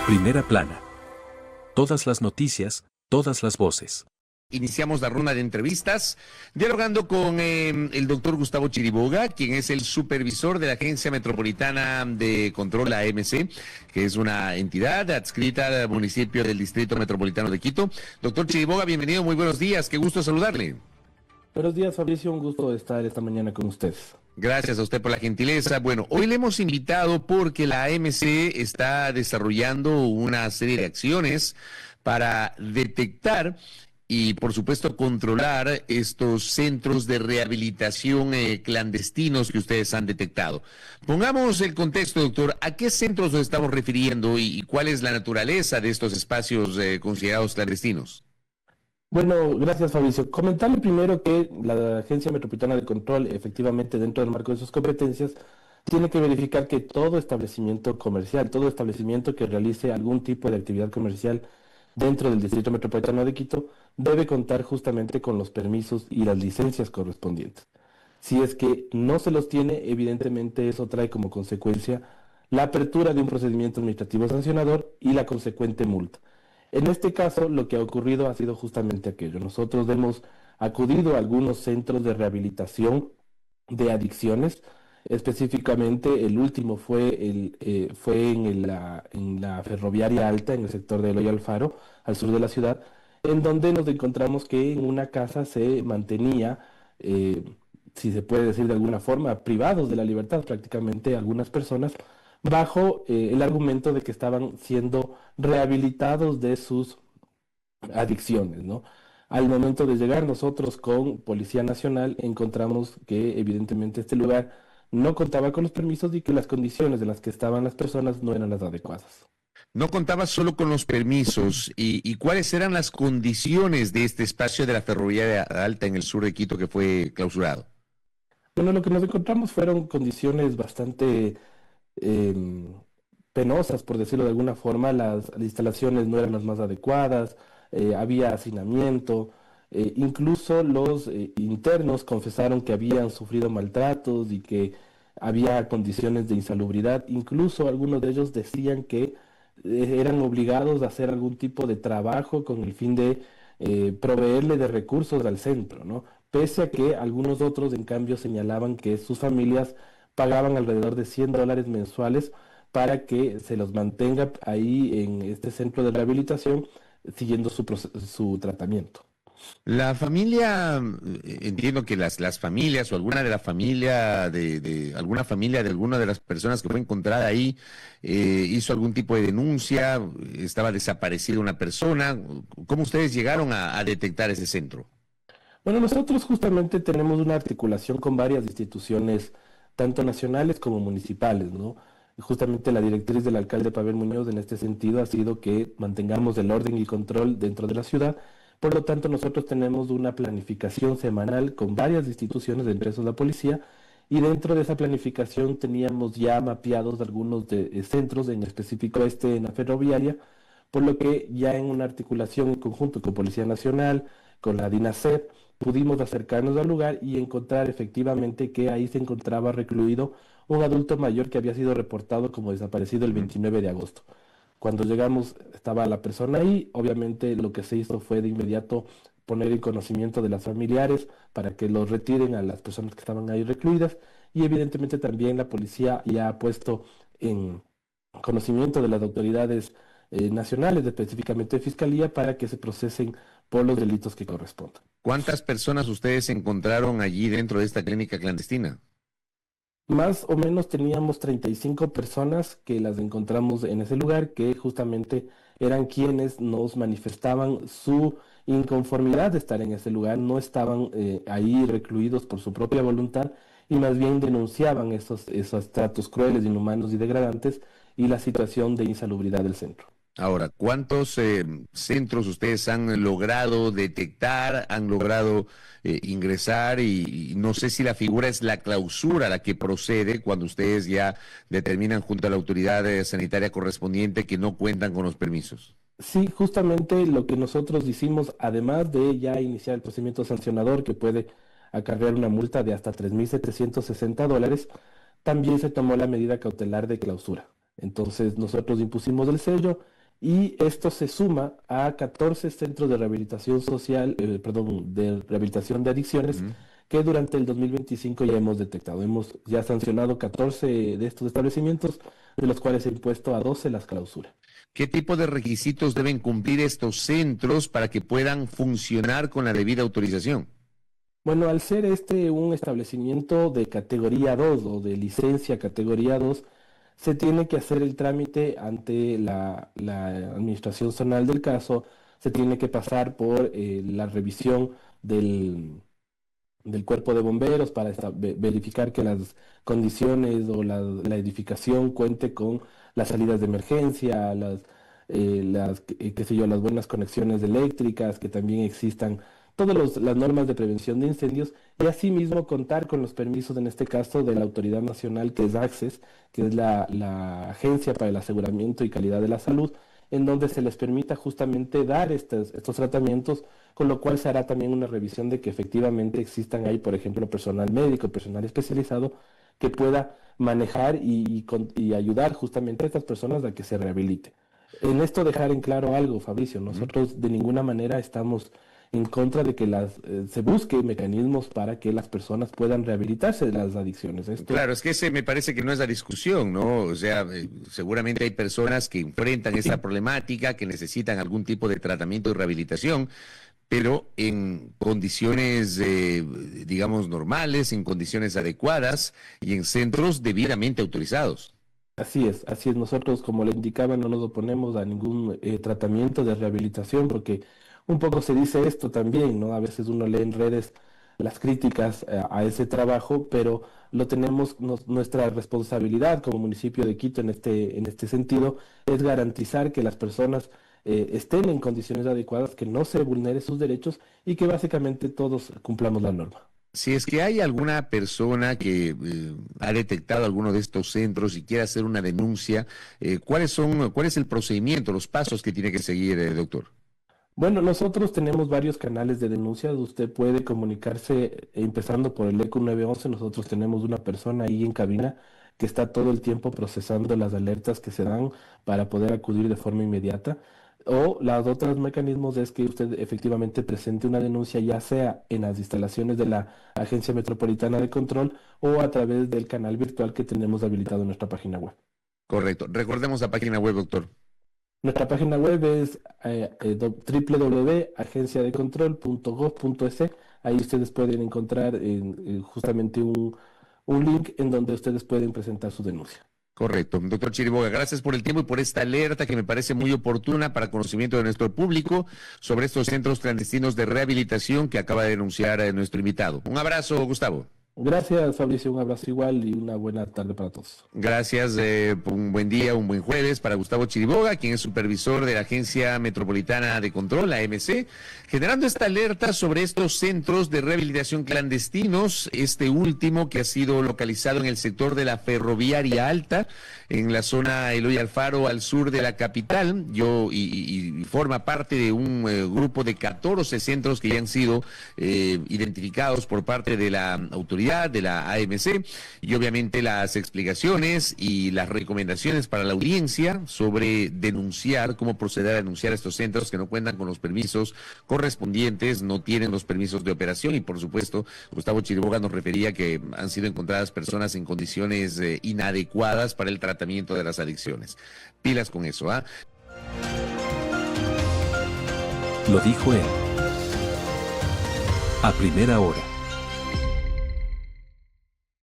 Primera plana. Todas las noticias, todas las voces. Iniciamos la ronda de entrevistas dialogando con el doctor Gustavo Chiriboga, quien es el supervisor de la Agencia Metropolitana de Control, la AMC, que es una entidad adscrita al municipio del Distrito Metropolitano de Quito. Doctor Chiriboga, bienvenido, muy buenos días, qué gusto saludarle. Buenos días, Fabricio, un gusto estar esta mañana con ustedes. Gracias a usted por la gentileza. Bueno, hoy le hemos invitado porque la AMC está desarrollando una serie de acciones para detectar y, por supuesto, controlar estos centros de rehabilitación clandestinos que ustedes han detectado. Pongamos el contexto, doctor. ¿A qué centros nos estamos refiriendo y cuál es la naturaleza de estos espacios considerados clandestinos? Bueno, gracias, Fabricio. Comentarle primero que la Agencia Metropolitana de Control, efectivamente, dentro del marco de sus competencias, tiene que verificar que todo establecimiento comercial, todo establecimiento que realice algún tipo de actividad comercial dentro del Distrito Metropolitano de Quito, debe contar justamente con los permisos y las licencias correspondientes. Si es que no se los tiene, evidentemente eso trae como consecuencia la apertura de un procedimiento administrativo sancionador y la consecuente multa. En este caso, lo que ha ocurrido ha sido justamente aquello. Nosotros hemos acudido a algunos centros de rehabilitación de adicciones. Específicamente, el último fue en la Ferroviaria Alta, en el sector de Eloy Alfaro, al sur de la ciudad, en donde nos encontramos que en una casa se mantenía, si se puede decir de alguna forma, privados de la libertad prácticamente algunas personas, bajo el argumento de que estaban siendo rehabilitados de sus adicciones, ¿no? Al momento de llegar nosotros con Policía Nacional encontramos que evidentemente este lugar no contaba con los permisos y que las condiciones en las que estaban las personas no eran las adecuadas. No contaba solo con los permisos y cuáles eran las condiciones de este espacio de la Ferroviaria Alta en el sur de Quito que fue clausurado. Bueno, lo que nos encontramos fueron condiciones bastante eh, penosas, por decirlo de alguna forma. Las instalaciones no eran las más adecuadas, había hacinamiento, incluso los internos confesaron que habían sufrido maltratos y que había condiciones de insalubridad. Incluso algunos de ellos decían que eran obligados a hacer algún tipo de trabajo con el fin de proveerle de recursos al centro, ¿no? Pese a que algunos otros, en cambio, señalaban que sus familias pagaban alrededor de $100 mensuales para que se los mantenga ahí en este centro de rehabilitación siguiendo su tratamiento. La familia, entiendo que las familias o alguna de la familia alguna familia de alguna de las personas que fue encontrada ahí hizo algún tipo de denuncia, estaba desaparecida una persona. ¿Cómo ustedes llegaron a detectar ese centro? Bueno, nosotros justamente tenemos una articulación con varias instituciones, tanto nacionales como municipales, ¿no? Justamente la directriz del alcalde Pavel Muñoz en este sentido ha sido que mantengamos el orden y control dentro de la ciudad. Por lo tanto, nosotros tenemos una planificación semanal con varias instituciones, entre esos la policía, y dentro de esa planificación teníamos ya mapeados algunos centros, en específico en la ferroviaria, por lo que ya en una articulación en conjunto con Policía Nacional, con la DINASEP, pudimos acercarnos al lugar y encontrar efectivamente que ahí se encontraba recluido un adulto mayor que había sido reportado como desaparecido el 29 de agosto. Cuando llegamos estaba la persona ahí, obviamente lo que se hizo fue de inmediato poner en conocimiento de las familiares para que los retiren a las personas que estaban ahí recluidas y evidentemente también la policía ya ha puesto en conocimiento de las autoridades nacionales, específicamente de Fiscalía, para que se procesen por los delitos que correspondan. ¿Cuántas personas ustedes encontraron allí dentro de esta clínica clandestina? Más o menos teníamos 35 personas que las encontramos en ese lugar, que justamente eran quienes nos manifestaban su inconformidad de estar en ese lugar, no estaban ahí recluidos por su propia voluntad y más bien denunciaban esos tratos crueles, inhumanos y degradantes y la situación de insalubridad del centro. Ahora, ¿cuántos centros ustedes han logrado detectar, han logrado ingresar? Y no sé si la figura es la clausura la que procede cuando ustedes ya determinan junto a la autoridad sanitaria correspondiente que no cuentan con los permisos. Sí, justamente lo que nosotros hicimos, además de ya iniciar el procedimiento sancionador que puede acarrear una multa de hasta $3.760, también se tomó la medida cautelar de clausura. Entonces nosotros impusimos el sello y esto se suma a 14 centros de rehabilitación social, perdón, de rehabilitación de adicciones Ujú. que durante el 2025 ya hemos detectado. Hemos ya sancionado 14 de estos establecimientos, de los cuales se ha impuesto a 12 las clausuras. ¿Qué tipo de requisitos deben cumplir estos centros para que puedan funcionar con la debida autorización? Bueno, al ser este un establecimiento de categoría 2 o de licencia categoría 2, se tiene que hacer el trámite ante la administración zonal del caso, se tiene que pasar por la revisión del cuerpo de bomberos para verificar que las condiciones o la edificación cuente con las salidas de emergencia, qué sé yo, las buenas conexiones eléctricas, que también existan todas las normas de prevención de incendios y asimismo contar con los permisos, en este caso, de la Autoridad Nacional, que es ACCES, que es la Agencia para el Aseguramiento y Calidad de la Salud, en donde se les permita justamente dar estos tratamientos, con lo cual se hará también una revisión de que efectivamente existan ahí, por ejemplo, personal médico, personal especializado, que pueda manejar y ayudar justamente a estas personas a que se rehabiliten. En esto dejar en claro algo, Fabricio, Ujú. nosotros de ninguna manera estamos en contra de que se busque mecanismos para que las personas puedan rehabilitarse de las adicciones. Esto Claro, es que ese me parece que no es la discusión, ¿no? O sea, seguramente hay personas que enfrentan esta problemática, que necesitan algún tipo de tratamiento y rehabilitación, pero en condiciones, digamos, normales, en condiciones adecuadas y en centros debidamente autorizados. así es. Nosotros, como le indicaba, no nos oponemos a ningún tratamiento de rehabilitación, porque un poco se dice esto también, ¿no? A veces uno lee en redes las críticas a ese trabajo, pero lo tenemos, nuestra responsabilidad como municipio de Quito en este sentido es garantizar que las personas estén en condiciones adecuadas, que no se vulneren sus derechos y que básicamente todos cumplamos la norma. Si es que hay alguna persona que ha detectado alguno de estos centros y quiere hacer una denuncia, cuál es el procedimiento, los pasos que tiene que seguir, doctor? Bueno, nosotros tenemos varios canales de denuncia. Usted puede comunicarse empezando por el ECO 911. Nosotros tenemos una persona ahí en cabina que está todo el tiempo procesando las alertas que se dan para poder acudir de forma inmediata. O los otros mecanismos es que usted efectivamente presente una denuncia, ya sea en las instalaciones de la Agencia Metropolitana de Control o a través del canal virtual que tenemos habilitado en nuestra página web. Correcto. Recordemos la página web, doctor. Nuestra página web es www.agenciadecontrol.gov.es. Ahí ustedes pueden encontrar justamente un link en donde ustedes pueden presentar su denuncia. Correcto. Doctor Chiriboga, gracias por el tiempo y por esta alerta que me parece muy oportuna para conocimiento de nuestro público sobre estos centros clandestinos de rehabilitación que acaba de denunciar nuestro invitado. Un abrazo, Gustavo. Gracias, Fabricio. Un abrazo igual y una buena tarde para todos. Gracias, un buen día, un buen jueves para Gustavo Chiriboga, quien es supervisor de la Agencia Metropolitana de Control, la AMC, generando esta alerta sobre estos centros de rehabilitación clandestinos, este último que ha sido localizado en el sector de la Ferroviaria Alta, en la zona Eloy Alfaro, al sur de la capital, y forma parte de un grupo de 14 centros que ya han sido identificados por parte de la autoridad, de la AMC, y obviamente las explicaciones y las recomendaciones para la audiencia sobre denunciar, cómo proceder a denunciar a estos centros que no cuentan con los permisos correspondientes, no tienen los permisos de operación, y por supuesto, Gustavo Chiriboga nos refería que han sido encontradas personas en condiciones inadecuadas para el tratamiento de las adicciones. Pilas con eso, ¿ah? Lo dijo él. A primera hora.